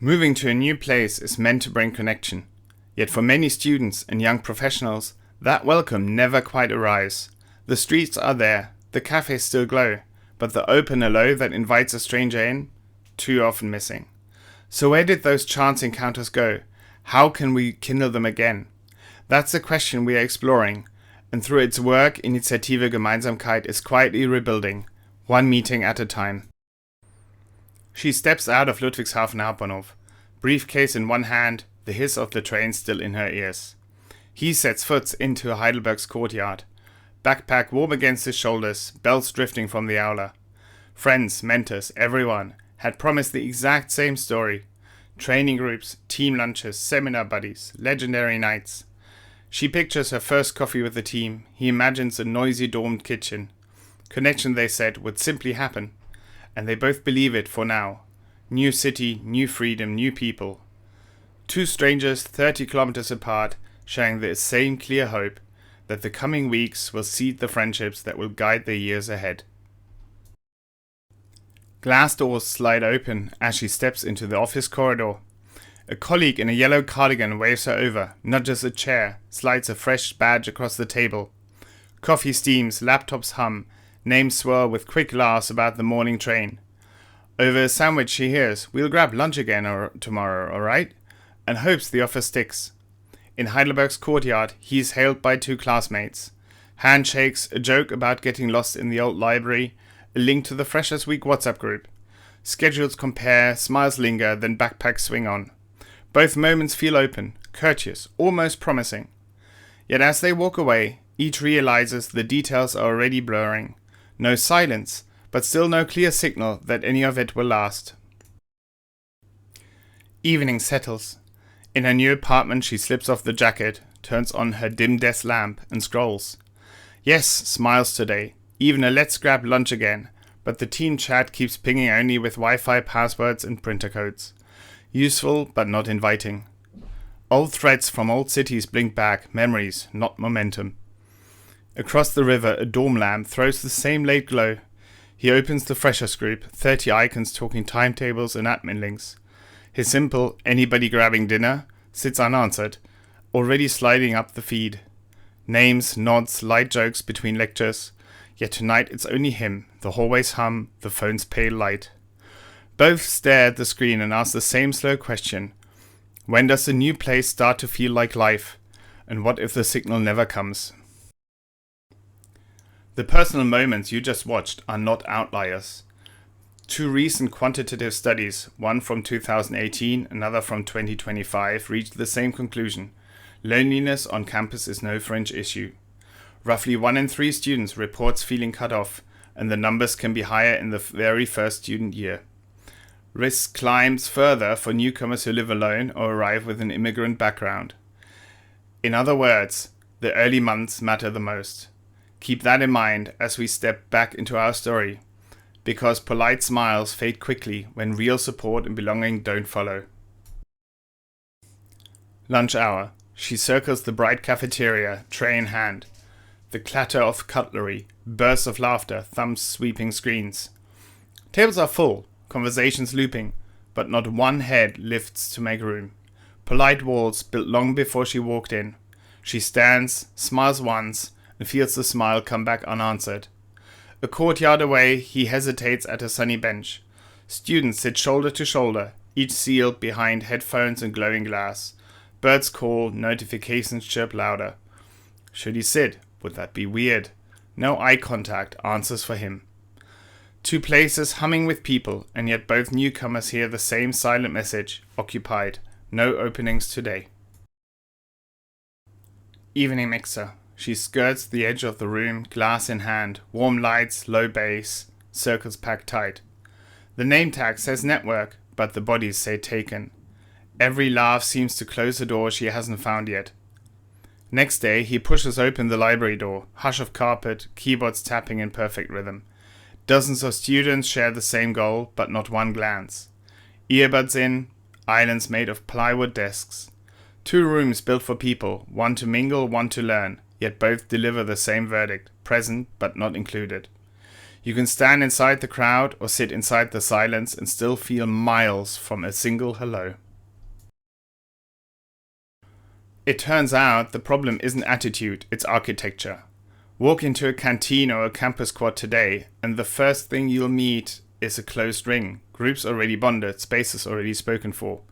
Moving to a new place is meant to bring connection. Yet for many students and young professionals, that welcome never quite arrives. The streets are there, the cafes still glow, but the open hello that invites a stranger in, too often missing. So where did those chance encounters go? How can we kindle them again? That's the question we are exploring, and through its work, Initiative Gemeinsamkeit is quietly rebuilding, one meeting at a time. She steps out of Ludwigshafen Hauptbahnhof, briefcase in one hand, the hiss of the train still in her ears. He sets foot into Heidelberg's courtyard, backpack warm against his shoulders, bells drifting from the aula. Friends, mentors, everyone had promised the exact same story. Training groups, team lunches, seminar buddies, legendary nights. She pictures her first coffee with the team. He imagines a noisy domed kitchen. Connection, they said, would simply happen. And they both believe it for now. New city, new freedom, new people. Two strangers 30 kilometers apart, sharing the same clear hope that the coming weeks will seed the friendships that will guide their years ahead. Glass doors slide open as she steps into the office corridor. A colleague in a yellow cardigan waves her over, nudges a chair, slides a fresh badge across the table. Coffee steams, laptops hum, names swirl with quick laughs about the morning train. Over a sandwich she hears, "We'll grab lunch again tomorrow, alright?" and hopes the offer sticks. In Heidelberg's courtyard, he is hailed by two classmates. Handshakes, a joke about getting lost in the old library, a link to the Freshers Week WhatsApp group. Schedules compare, smiles linger, then backpacks swing on. Both moments feel open, courteous, almost promising. Yet as they walk away, each realizes the details are already blurring. No silence, but still no clear signal that any of it will last. Evening settles. In her new apartment she slips off the jacket, turns on her dim desk lamp and scrolls. Yes, smiles today, even a let's grab lunch again, but the team chat keeps pinging only with Wi-Fi passwords and printer codes. Useful, but not inviting. Old threads from old cities blink back, memories, not momentum. Across the river, a dorm lamp throws the same late glow. He opens the Freshers group, 30 icons talking timetables and admin links. His simple, anybody grabbing dinner, sits unanswered, already sliding up the feed. Names, nods, light jokes between lectures. Yet tonight it's only him, the hallways hum, the phone's pale light. Both stare at the screen and ask the same slow question. When does the new place start to feel like life? And what if the signal never comes? The personal moments you just watched are not outliers. Two recent quantitative studies, one from 2018, another from 2025, reached the same conclusion. Loneliness on campus is no fringe issue. Roughly 1 in 3 students reports feeling cut off, and the numbers can be higher in the very first student year. Risk climbs further for newcomers who live alone or arrive with an immigrant background. In other words, the early months matter the most. Keep that in mind as we step back into our story, because polite smiles fade quickly when real support and belonging don't follow. Lunch hour. She circles the bright cafeteria, tray in hand. The clatter of cutlery, bursts of laughter, thumbs sweeping screens. Tables are full, conversations looping, but not one head lifts to make room. Polite walls built long before she walked in. She stands, smiles once, and feels the smile come back unanswered. A courtyard away, he hesitates at a sunny bench. Students sit shoulder to shoulder, each sealed behind headphones and glowing glass. Birds call, notifications chirp louder. Should he sit? Would that be weird? No eye contact answers for him. Two places humming with people, and yet both newcomers hear the same silent message, occupied. No openings today. Evening mixer. She skirts the edge of the room, glass in hand, warm lights, low bass, circles packed tight. The name tag says network, but the bodies say taken. Every laugh seems to close a door she hasn't found yet. Next day, he pushes open the library door, hush of carpet, keyboards tapping in perfect rhythm. Dozens of students share the same goal, but not one glance. Earbuds in, islands made of plywood desks. 2 rooms built for people, one to mingle, one to learn. Yet both deliver the same verdict, present but not included. You can stand inside the crowd or sit inside the silence and still feel miles from a single hello. It turns out the problem isn't attitude, it's architecture. Walk into a canteen or a campus quad today, and the first thing you'll meet is a closed ring. Groups already bonded, spaces already spoken for.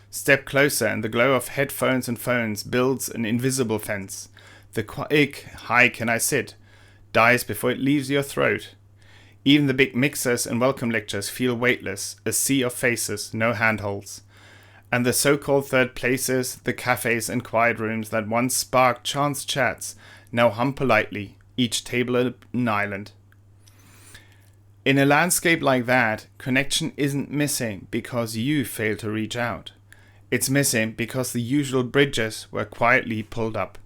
Step closer, and the glow of headphones and phones builds an invisible fence. The quick, "Hi, can I sit?" dies before it leaves your throat. Even the big mixers and welcome lectures feel weightless, a sea of faces, no handholds. And the so-called third places, the cafes and quiet rooms that once sparked chance chats, now hum politely, each table an island. In a landscape like that, connection isn't missing because you failed to reach out. It's missing because the usual bridges were quietly pulled up.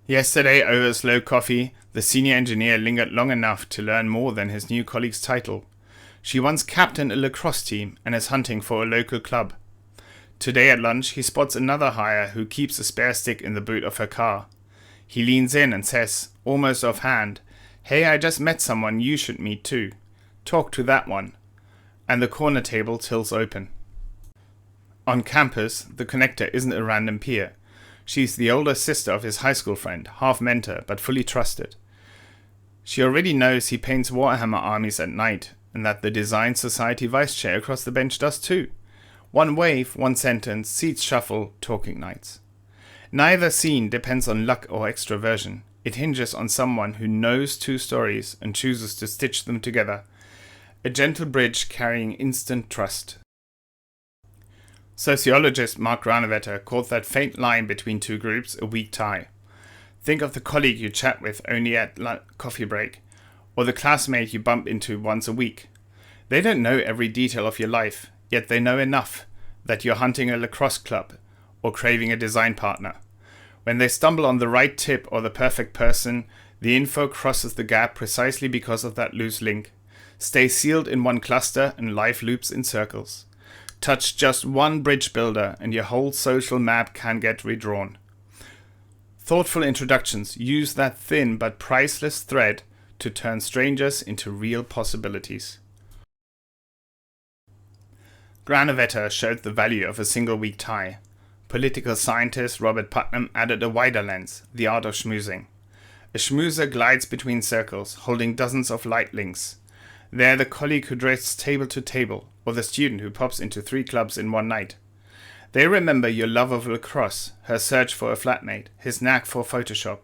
Yesterday, over slow coffee, the senior engineer lingered long enough to learn more than his new colleague's title. She once captained a lacrosse team and is hunting for a local club. Today at lunch, he spots another hire who keeps a spare stick in the boot of her car. He leans in and says, almost offhand, "Hey, I just met someone you should meet too. Talk to that one." And the corner table tilts open. On campus, the connector isn't a random peer. She's the older sister of his high school friend, half mentor, but fully trusted. She already knows he paints Warhammer armies at night, and that the Design Society vice chair across the bench does too. One wave, one sentence, seats shuffle, talking nights. Neither scene depends on luck or extroversion. It hinges on someone who knows two stories and chooses to stitch them together. A gentle bridge carrying instant trust. Sociologist Mark Granovetter called that faint line between two groups a weak tie. Think of the colleague you chat with only at coffee break, or the classmate you bump into once a week. They don't know every detail of your life, yet they know enough that you're hunting a lacrosse club or craving a design partner. When they stumble on the right tip or the perfect person, the info crosses the gap precisely because of that loose link. Stay sealed in one cluster and life loops in circles. Touch just one bridge builder and your whole social map can get redrawn. Thoughtful introductions use that thin but priceless thread to turn strangers into real possibilities. Granovetter showed the value of a single weak tie. Political scientist Robert Putnam added a wider lens, the art of schmoozing. A schmoozer glides between circles, holding dozens of light links. They're the colleague who drifts table to table, or the student who pops into 3 clubs in one night. They remember your love of lacrosse, her search for a flatmate, his knack for Photoshop,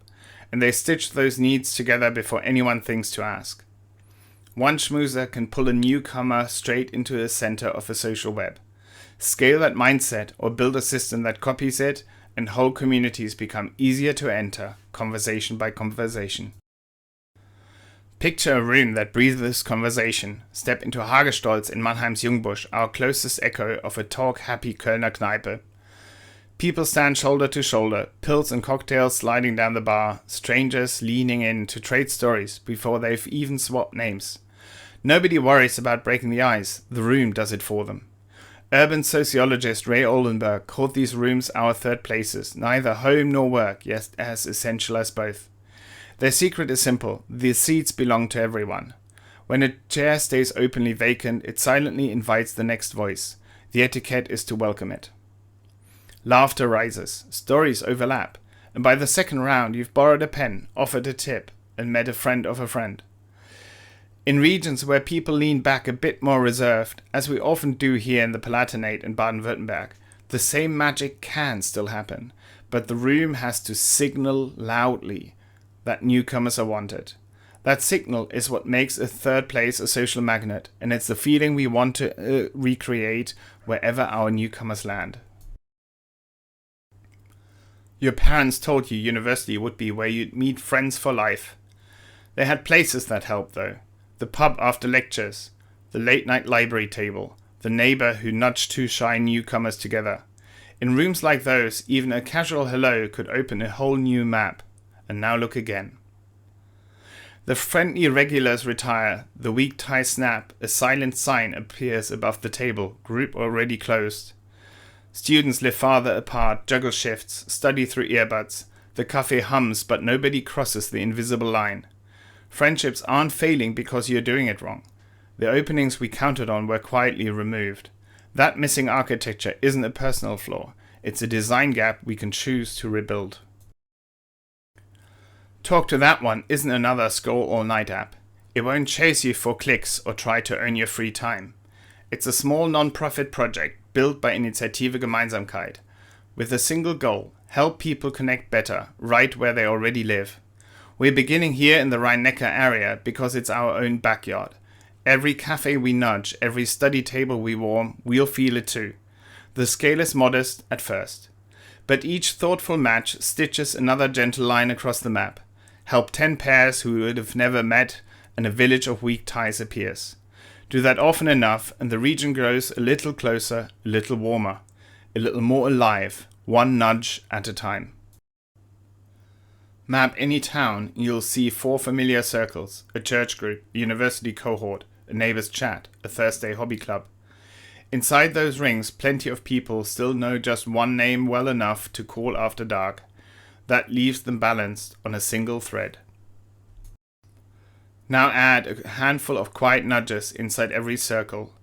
and they stitch those needs together before anyone thinks to ask. One schmoozer can pull a newcomer straight into the center of a social web. Scale that mindset or build a system that copies it, and whole communities become easier to enter, conversation by conversation. Picture a room that breathes conversation. Step into Hagestolz in Mannheim's Jungbusch, our closest echo of a talk-happy Kölner Kneipe. People stand shoulder to shoulder, pills and cocktails sliding down the bar, strangers leaning in to trade stories before they've even swapped names. Nobody worries about breaking the ice, the room does it for them. Urban sociologist Ray Oldenburg called these rooms our third places, neither home nor work, yet as essential as both. Their secret is simple: the seats belong to everyone. When a chair stays openly vacant, it silently invites the next voice. The etiquette is to welcome it. Laughter rises, stories overlap, and by the second round you've borrowed a pen, offered a tip, and met a friend of a friend. In regions where people lean back a bit more reserved, as we often do here in the Palatinate in Baden-Württemberg, the same magic can still happen, but the room has to signal loudly that newcomers are wanted. That signal is what makes a third place a social magnet, and it's the feeling we want to recreate wherever our newcomers land. Your parents told you university would be where you'd meet friends for life. They had places that helped though. The pub after lectures, the late night library table, the neighbor who nudged 2 shy newcomers together. In rooms like those, even a casual hello could open a whole new map. And now look again. The friendly regulars retire, the weak tie snap, a silent sign appears above the table, group already closed. Students live farther apart, juggle shifts, study through earbuds. The cafe hums, but nobody crosses the invisible line. Friendships aren't failing because you're doing it wrong. The openings we counted on were quietly removed. That missing architecture isn't a personal flaw. It's a design gap we can choose to rebuild. Talk to That One isn't another scroll all night app. It won't chase you for clicks or try to earn your free time. It's a small non-profit project built by Initiative Gemeinsamkeit with a single goal: help people connect better right where they already live. We're beginning here in the Rhine-Neckar area because it's our own backyard. Every cafe we nudge, every study table we warm, we'll feel it too. The scale is modest at first, but each thoughtful match stitches another gentle line across the map. Help 10 pairs who would have never met, and a village of weak ties appears. Do that often enough, and the region grows a little closer, a little warmer, a little more alive, one nudge at a time. Map any town, you'll see 4 familiar circles: a church group, a university cohort, a neighbor's chat, a Thursday hobby club. Inside those rings, plenty of people still know just one name well enough to call after dark. That leaves them balanced on a single thread. Now add a handful of quiet nudges inside every circle.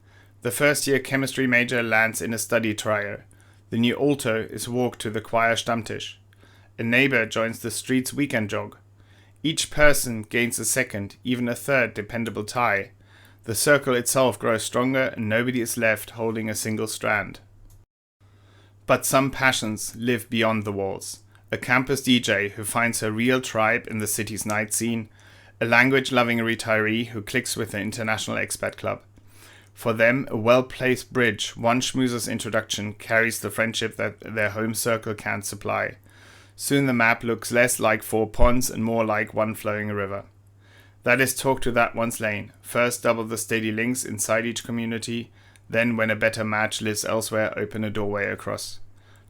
The first-year chemistry major lands in a study trio. The new alto is walked to the choir Stammtisch. A neighbor joins the street's weekend jog. Each person gains a second, even a third dependable tie. The circle itself grows stronger and nobody is left holding a single strand. But some passions live beyond the walls. A campus DJ who finds her real tribe in the city's night scene. A language-loving retiree who clicks with the international expat club. For them, a well-placed bridge, one schmoozer's introduction, carries the friendship that their home circle can't supply. Soon the map looks less like 4 ponds and more like one flowing river. That is Talk to That One's lane. First double the steady links inside each community, then when a better match lives elsewhere, open a doorway across.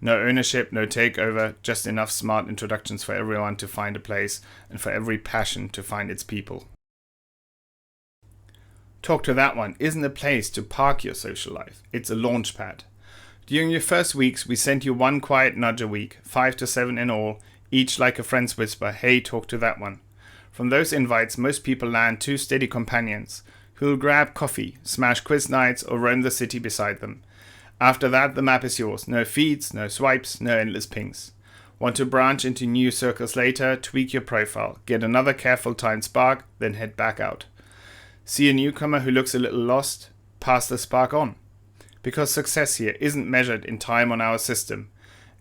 No ownership, no takeover, just enough smart introductions for everyone to find a place and for every passion to find its people. Talk to That One isn't a place to park your social life. It's a launch pad. During your first weeks, we sent you one quiet nudge a week, 5 to 7 in all, each like a friend's whisper: hey, talk to that one. From those invites, most people land 2 steady companions who'll grab coffee, smash quiz nights, or roam the city beside them. After that, the map is yours. No feeds, no swipes, no endless pings. Want to branch into new circles later? Tweak your profile, get another careful timed spark, then head back out. See a newcomer who looks a little lost? Pass the spark on. Because success here isn't measured in time on our system.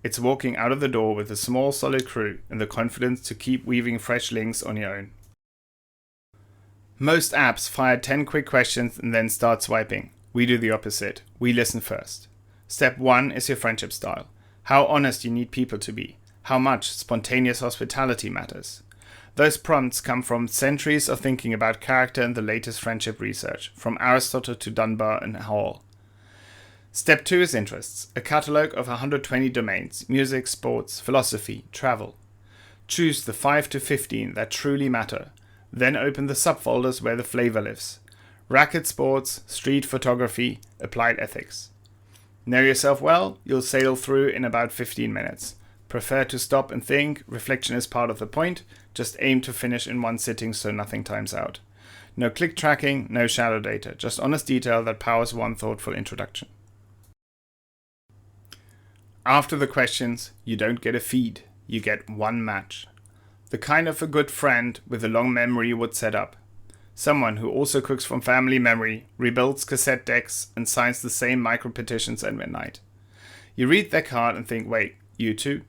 It's walking out of the door with a small solid crew and the confidence to keep weaving fresh links on your own. Most apps fire 10 quick questions and then start swiping. We do the opposite. We listen first. Step 1 is your friendship style. How honest you need people to be. How much spontaneous hospitality matters. Those prompts come from centuries of thinking about character and the latest friendship research, from Aristotle to Dunbar and Hall. Step 2 is interests. A catalogue of 120 domains: music, sports, philosophy, travel. Choose the 5 to 15 that truly matter. Then open the subfolders where the flavor lives. Racket sports, street photography, applied ethics. Know yourself well? You'll sail through in about 15 minutes. Prefer to stop and think? Reflection is part of the point. Just aim to finish in one sitting so nothing times out. No click tracking, no shadow data, just honest detail that powers one thoughtful introduction. After the questions, you don't get a feed, you get one match. The kind of a good friend with a long memory would set up. Someone who also cooks from family memory, rebuilds cassette decks, and signs the same micro petitions at midnight. You read their card and think, wait, you too?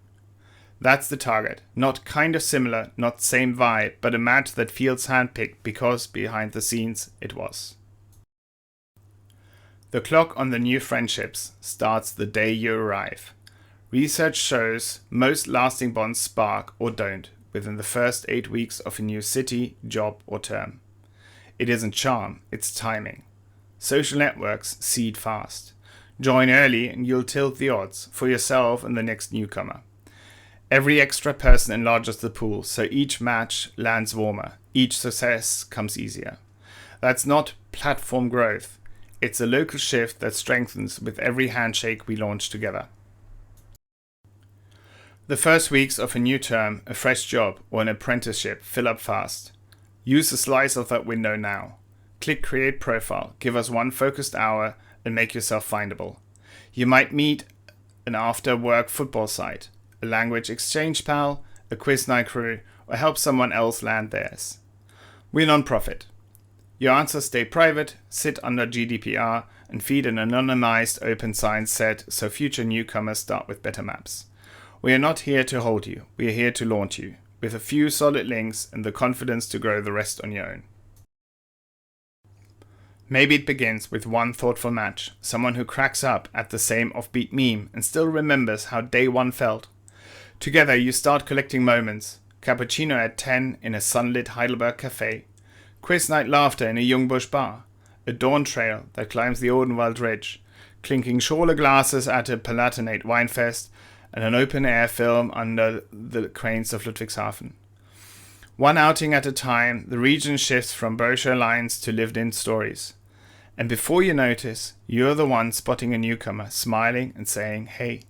That's the target. Not kind of similar, not same vibe, but a match that feels handpicked because behind the scenes it was. The clock on the new friendships starts the day you arrive. Research shows most lasting bonds spark or don't within the first 8 weeks of a new city, job, or term. It isn't charm, it's timing. Social networks seed fast. Join early and you'll tilt the odds for yourself and the next newcomer. Every extra person enlarges the pool, so each match lands warmer, each success comes easier. That's not platform growth. It's a local shift that strengthens with every handshake we launch together. The first weeks of a new term, a fresh job, or an apprenticeship fill up fast. Use a slice of that window now. Click Create Profile, give us one focused hour, and make yourself findable. You might meet an after-work football site, a language exchange pal, a quiz night crew, or help someone else land theirs. We're non-profit. Your answers stay private, sit under GDPR, and feed an anonymized open science set so future newcomers start with better maps. We are not here to hold you, we are here to launch you, with a few solid links and the confidence to grow the rest on your own. Maybe it begins with one thoughtful match, someone who cracks up at the same offbeat meme and still remembers how day one felt. Together you start collecting moments, cappuccino at 10 in a sunlit Heidelberg cafe, quiz night laughter in a Jungbusch bar, a dawn trail that climbs the Odenwald Ridge, clinking Schorle glasses at a Palatinate Winefest, and an open-air film under the cranes of Ludwigshafen. One outing at a time, the region shifts from brochure lines to lived-in stories. And before you notice, you're the one spotting a newcomer, smiling and saying, "Hey,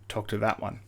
talk to that one."